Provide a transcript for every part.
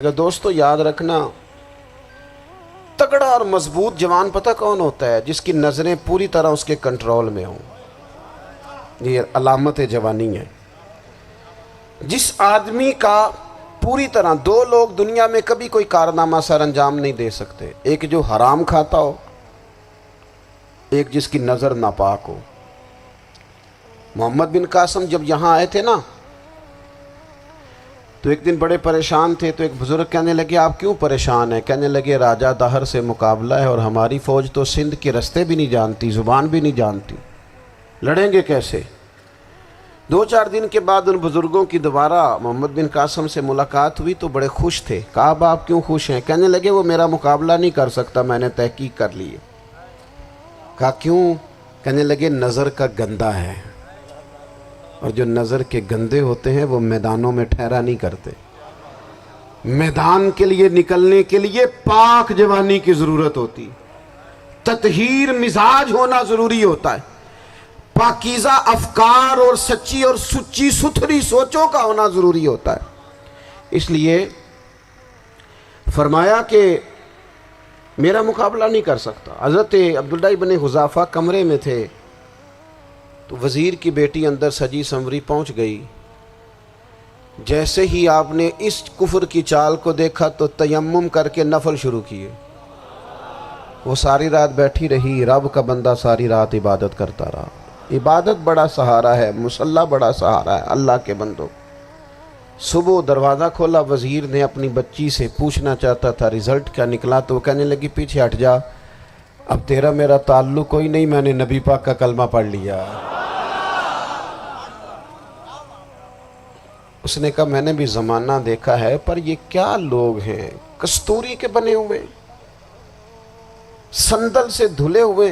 دوستو یاد رکھنا، تگڑا اور مضبوط جوان پتہ کون ہوتا ہے؟ جس کی نظریں پوری طرح اس کے کنٹرول میں ہوں۔ یہ علامت جوانی ہے۔ جس آدمی کا پوری طرح، دو لوگ دنیا میں کبھی کوئی کارنامہ سر انجام نہیں دے سکتے، ایک جو حرام کھاتا ہو، ایک جس کی نظر ناپاک ہو۔ محمد بن قاسم جب یہاں آئے تھے نا، تو ایک دن بڑے پریشان تھے، تو ایک بزرگ کہنے لگے آپ کیوں پریشان ہیں؟ کہنے لگے راجہ دہر سے مقابلہ ہے اور ہماری فوج تو سندھ کے رستے بھی نہیں جانتی، زبان بھی نہیں جانتی، لڑیں گے کیسے؟ 2-4 دن کے بعد ان بزرگوں کی دوبارہ محمد بن قاسم سے ملاقات ہوئی تو بڑے خوش تھے۔ کہا اب آپ کیوں خوش ہیں؟ کہنے لگے وہ میرا مقابلہ نہیں کر سکتا، میں نے تحقیق کر لی ہے۔ کہا کیوں؟ کہنے لگے نظر کا گندہ ہے، اور جو نظر کے گندے ہوتے ہیں وہ میدانوں میں ٹھہرا نہیں کرتے۔ میدان کے لیے نکلنے کے لیے پاک جوانی کی ضرورت ہوتی، تطہیر مزاج ہونا ضروری ہوتا ہے، پاکیزہ افکار اور سچی اور سچی ستھری سوچوں کا ہونا ضروری ہوتا ہے۔ اس لیے فرمایا کہ میرا مقابلہ نہیں کر سکتا۔ حضرت عبداللہ ابن حذافہ کمرے میں تھے، تو وزیر کی بیٹی اندر سجی سنوری پہنچ گئی۔ جیسے ہی آپ نے اس کفر کی چال کو دیکھا تو تیمم کر کے نفل شروع کیے۔ وہ ساری رات بیٹھی رہی، رب کا بندہ ساری رات عبادت کرتا رہا۔ عبادت بڑا سہارا ہے، مصلی بڑا سہارا ہے اللہ کے بندوں۔ صبح دروازہ کھولا، وزیر نے اپنی بچی سے پوچھنا چاہتا تھا رزلٹ کیا نکلا، تو وہ کہنے لگی پیچھے ہٹ جا، اب تیرا میرا تعلق کوئی نہیں، میں نے نبی پاک کا کلمہ پڑھ لیا۔ اس نے کہا میں نے بھی زمانہ دیکھا ہے، پر یہ کیا لوگ ہیں، کستوری کے بنے ہوئے، سندل سے دھلے ہوئے،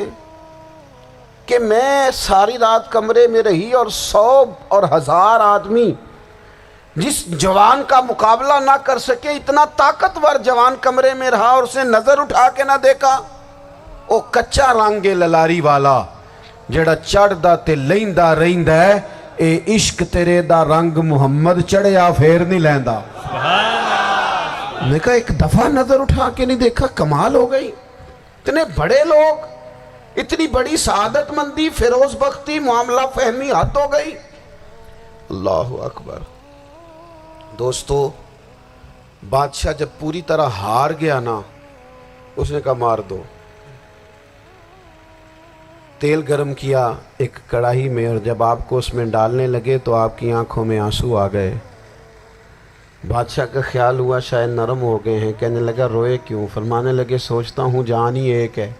کہ میں ساری رات کمرے میں رہی اور 100 اور 1000 آدمی جس جوان کا مقابلہ نہ کر سکے، اتنا طاقتور جوان کمرے میں رہا اور اس نے نظر اٹھا کے نہ دیکھا۔ او کچا رنگ للاری والا جڑا چڑھدا تے لیندا رہندا ہے، اے عشق تیرے دا رنگ محمد چڑھیا پھر نہیں لیندا۔ میں کہا ایک دفعہ نظر اٹھا کے نہیں دیکھا، کمال ہو گئی۔ اتنے بڑے لوگ، اتنی بڑی سعادت مندی، فیروز بختی، معاملہ فہمی حد ہو گئی۔ اللہ اکبر۔ دوستو بادشاہ جب پوری طرح ہار گیا نا، اس نے کہا مار دو۔ تیل گرم کیا ایک کڑاہی میں، اور جب آپ کو اس میں ڈالنے لگے تو آپ کی آنکھوں میں آنسو آ گئے۔ بادشاہ کا خیال ہوا شاید نرم ہو گئے ہیں، کہنے لگا روئے کیوں؟ فرمانے لگے سوچتا ہوں جان ہی ایک ہے،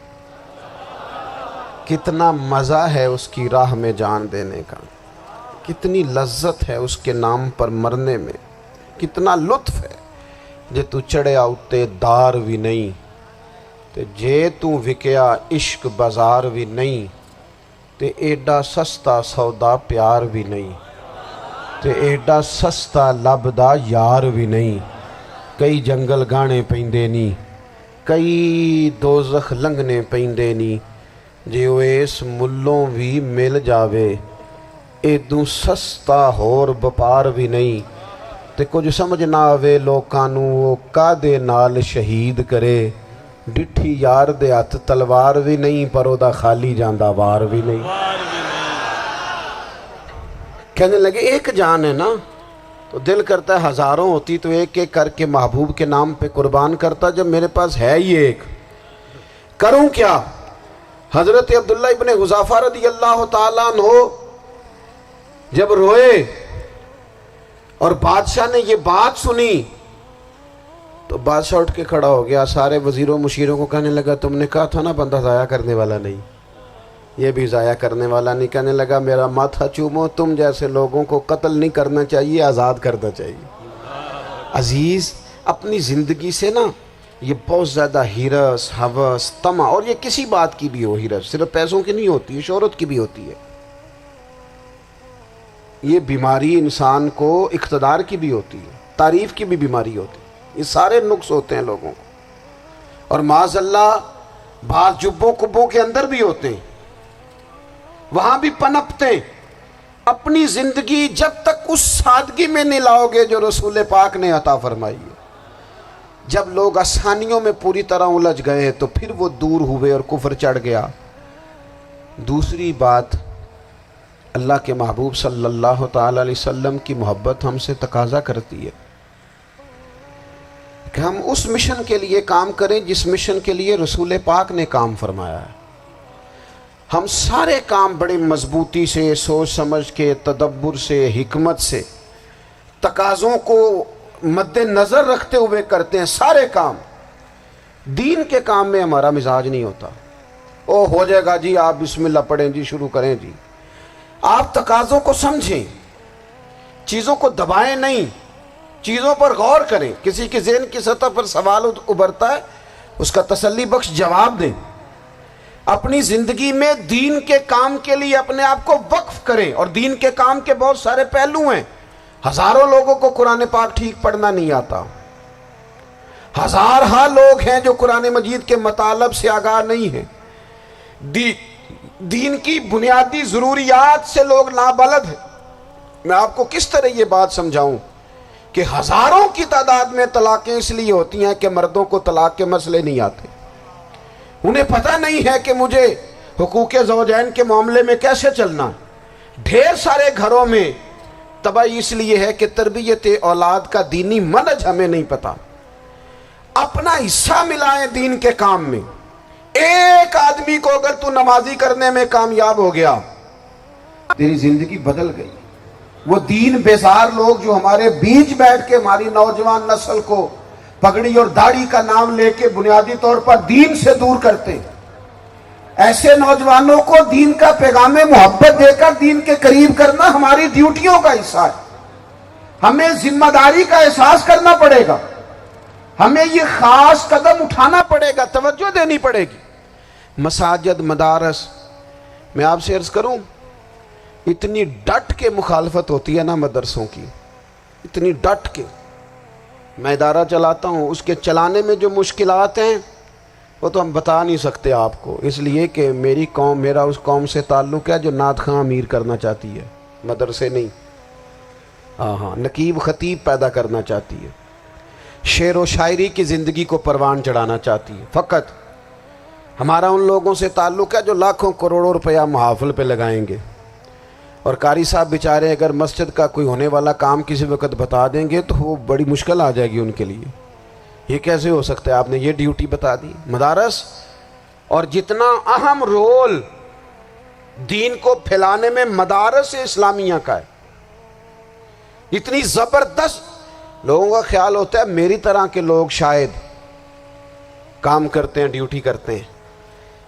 کتنا مزہ ہے اس کی راہ میں جان دینے کا، کتنی لذت ہے اس کے نام پر مرنے میں، کتنا لطف ہے۔ جے تو چڑھیا اتے دار بھی نہیں، تے جے تو وکیا عشق بازار بھی نہیں، تے ایڈا سستا سودا پیار بھی نہیں، تے ایڈا سستا لبدا یار بھی نہیں۔ کئی جنگل گانے پیندے نہیں، کئی دوزخ لنگنے پیندے نہیں، جے وہ اس ملوں بھی مل جاوے، ایدوں سستا ہور بپار بھی نہیں۔ تے کچھ سمجھ نہ آوے لوکاں نوں وہ کادے نال شہید کرے، ڈٹھی یار دے ہاتھ تلوار بھی نہیں، پر او دا خالی جاندہ وار بھی نہیں۔ کہنے لگے ایک جان ہے نا، تو دل کرتا ہے ہزاروں ہوتی تو ایک ایک کر کے محبوب کے نام پہ قربان کرتا، جب میرے پاس ہے ہی ایک، کروں کیا؟ حضرت عبداللہ ابن حذافہ رضی اللہ تعالیٰ عنہ جب روئے اور بادشاہ نے یہ بات سنی، تو بادشاہ اٹھ کے کھڑا ہو گیا، سارے وزیروں مشیروں کو کہنے لگا تم نے کہا تھا نا بندہ ضائع کرنے والا نہیں، یہ بھی ضائع کرنے والا نہیں۔ کہنے لگا میرا ماتھا چومو، تم جیسے لوگوں کو قتل نہیں کرنا چاہیے، آزاد کرنا چاہیے۔ عزیز اپنی زندگی سے نا یہ بہت زیادہ ہرس، ہوس، طمع، اور یہ کسی بات کی بھی ہو، ہرس صرف پیسوں کی نہیں ہوتی ہے، شہرت کی بھی ہوتی ہے، یہ بیماری انسان کو اقتدار کی بھی ہوتی ہے، تعریف کی بھی بیماری ہوتی ہے، یہ سارے نقص ہوتے ہیں لوگوں کو، اور معاذ اللہ بعض جبوں کبوں کے اندر بھی ہوتے ہیں، وہاں بھی پنپتے ہیں۔ اپنی زندگی جب تک اس سادگی میں نہیں لاؤ گے جو رسول پاک نے عطا فرمائی ہے، جب لوگ آسانیوں میں پوری طرح الجھ گئے تو پھر وہ دور ہوئے اور کفر چڑھ گیا۔ دوسری بات، اللہ کے محبوب صلی اللہ تعالی علیہ وسلم کی محبت ہم سے تقاضا کرتی ہے کہ ہم اس مشن کے لیے کام کریں جس مشن کے لیے رسول پاک نے کام فرمایا ہے۔ ہم سارے کام بڑے مضبوطی سے، سوچ سمجھ کے، تدبر سے، حکمت سے، تقاضوں کو مد نظر رکھتے ہوئے کرتے ہیں سارے کام۔ دین کے کام میں ہمارا مزاج نہیں ہوتا، او ہو جائے گا جی، آپ بسم اللہ پڑھیں جی، شروع کریں جی۔ آپ تقاضوں کو سمجھیں، چیزوں کو دبائیں نہیں، چیزوں پر غور کریں۔ کسی کے ذہن کی سطح پر سوال ابھرتا ہے، اس کا تسلی بخش جواب دیں۔ اپنی زندگی میں دین کے کام کے لیے اپنے آپ کو وقف کریں، اور دین کے کام کے بہت سارے پہلو ہیں۔ ہزاروں لوگوں کو قرآن پاک ٹھیک پڑھنا نہیں آتا، ہزارہا لوگ ہیں جو قرآن مجید کے مطالب سے آگاہ نہیں ہیں، دین کی بنیادی ضروریات سے لوگ نابلد ہیں۔ میں آپ کو کس طرح یہ بات سمجھاؤں کہ ہزاروں کی تعداد میں طلاقیں اس لیے ہوتی ہیں کہ مردوں کو طلاق کے مسئلے نہیں آتے، انہیں پتہ نہیں ہے کہ مجھے حقوق زوجین کے معاملے میں کیسے چلنا۔ ڈھیر سارے گھروں میں تباہی اس لیے ہے کہ تربیت اولاد کا دینی منہج ہمیں نہیں پتا۔ اپنا حصہ ملائیں دین کے کام میں۔ ایک آدمی کو اگر تو نمازی کرنے میں کامیاب ہو گیا، تیری زندگی بدل گئی۔ وہ دین بیزار لوگ جو ہمارے بیچ بیٹھ کے ہماری نوجوان نسل کو پگڑی اور داڑھی کا نام لے کے بنیادی طور پر دین سے دور کرتے، ایسے نوجوانوں کو دین کا پیغام محبت دے کر دین کے قریب کرنا ہماری ڈیوٹیوں کا حصہ ہے۔ ہمیں ذمہ داری کا احساس کرنا پڑے گا، ہمیں یہ خاص قدم اٹھانا پڑے گا، توجہ دینی پڑے گی۔ مساجد، مدارس، میں آپ سے عرض کروں، اتنی ڈٹ کے مخالفت ہوتی ہے نا مدرسوں کی، اتنی ڈٹ کے۔ میں ادارہ چلاتا ہوں، اس کے چلانے میں جو مشکلات ہیں وہ تو ہم بتا نہیں سکتے آپ کو، اس لیے کہ میری قوم، میرا اس قوم سے تعلق ہے جو نعت خواں امیر کرنا چاہتی ہے، مدرسے نہیں۔ ہاں، نقیب خطیب پیدا کرنا چاہتی ہے، شعر و شاعری کی زندگی کو پروان چڑھانا چاہتی ہے۔ فقط ہمارا ان لوگوں سے تعلق ہے جو لاکھوں کروڑوں روپیہ محافل پہ لگائیں گے، اور قاری صاحب بیچارے اگر مسجد کا کوئی ہونے والا کام کسی وقت بتا دیں گے تو وہ بڑی مشکل آ جائے گی ان کے لیے۔ یہ کیسے ہو سکتا ہے، آپ نے یہ ڈیوٹی بتا دی۔ مدارس، اور جتنا اہم رول دین کو پھیلانے میں مدارس اسلامیہ کا ہے، اتنی زبردست، لوگوں کا خیال ہوتا ہے میری طرح کے لوگ شاید کام کرتے ہیں، ڈیوٹی کرتے ہیں۔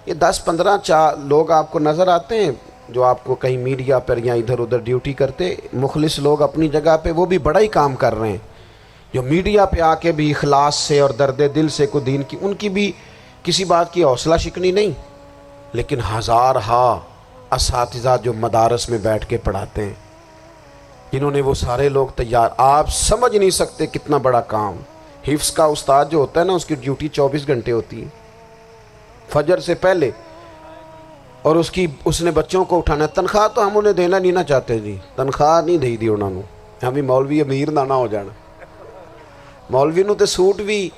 یہ 10-15 لوگ آپ کو نظر آتے ہیں جو آپ کو کہیں میڈیا پر یا ادھر ادھر ڈیوٹی کرتے، مخلص لوگ اپنی جگہ پہ، وہ بھی بڑا ہی کام کر رہے ہیں، جو میڈیا پہ آ کے بھی اخلاص سے اور درد دل سے کو دین کی، ان کی بھی کسی بات کی حوصلہ شکنی نہیں۔ لیکن ہزارہا اساتذہ جو مدارس میں بیٹھ کے پڑھاتے ہیں، جنہوں نے وہ سارے لوگ تیار، آپ سمجھ نہیں سکتے کتنا بڑا کام۔ حفظ کا استاد جو ہوتا ہے نا، اس کی ڈیوٹی 24 گھنٹے ہوتی ہے، فجر سے پہلے، اور اس نے بچوں کو اٹھانا۔ تنخواہ تو ہم انہیں دینا نہیں نہ چاہتے جی، تنخواہ نہیں دے دی انہوں نے، ہمیں مولوی امیر نہ ہو جانا۔ مولوی نو تے سوٹ بھی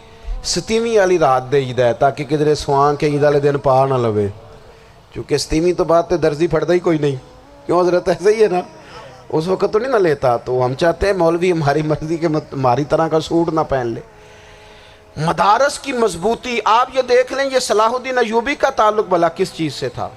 27ویں والی رات دے ہے تاکہ کدھر سوان کے عید والے دن پا نہ لوے، چونکہ 27ویں تو بعد تے درزی پھڑتا ہی کوئی نہیں، کیوں حضرت؟ ایسے ہی ہے نا، اس وقت تو نہیں نہ لیتا۔ تو ہم چاہتے ہیں مولوی ہماری مرضی کے ہماری طرح کا سوٹ نہ پہن لے۔ مدارس کی مضبوطی، آپ یہ دیکھ لیں، یہ صلاح الدین ایوبی کا تعلق بھلا کس چیز سے تھا؟